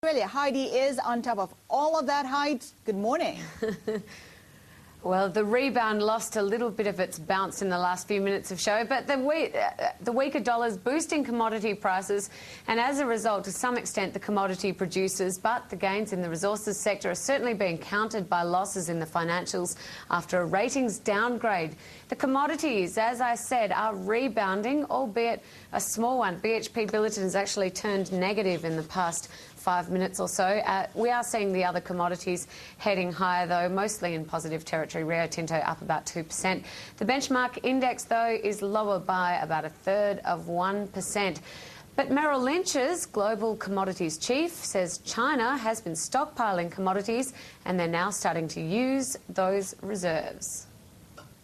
Australia. Heidi is on top of all of that. Heidi, good morning. Well, the rebound lost a little bit of its bounce in the last few minutes of show, but the weaker dollar's boosting commodity prices, and as a result, to some extent, the commodity producers. But the gains in the resources sector are certainly being countered by losses in the financials after a ratings downgrade. The commodities, as I said, are rebounding, albeit a small one. BHP Billiton has actually turned negative in the past 5 minutes or so. We are seeing the other commodities heading higher, though, mostly in positive territory. Rio Tinto up about 2%. The benchmark index, though, is lower by about 1/3%. But Merrill Lynch's global commodities chief says China has been stockpiling commodities and they're now starting to use those reserves.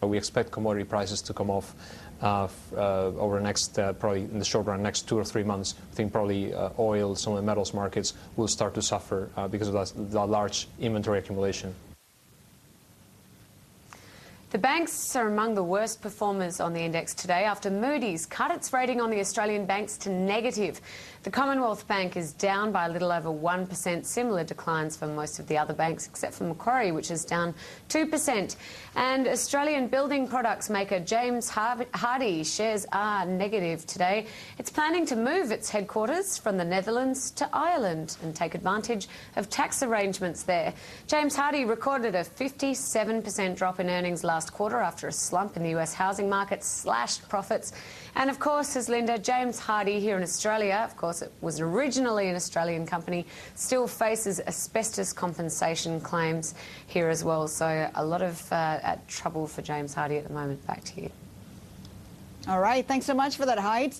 We expect commodity prices to come off over the next, probably in the short run, next 2 or 3 months. I think probably oil, some of the metals markets will start to suffer because of the large inventory accumulation. The banks are among the worst performers on the index today after Moody's cut its rating on the Australian banks to negative. The Commonwealth Bank is down by a little over 1%, similar declines for most of the other banks except for Macquarie, which is down 2%. And Australian building products maker James Hardie shares are negative today. It's planning to move its headquarters from the Netherlands to Ireland and take advantage of tax arrangements there. James Hardie recorded a 57% drop in earnings last quarter after a slump in the US housing market slashed profits. And of course, as Linda, James Hardie here in Australia, of course it was originally an Australian company, still faces asbestos compensation claims here as well. So a lot of trouble for James Hardie at the moment. Back to you. All right, thanks so much for that, Heidi.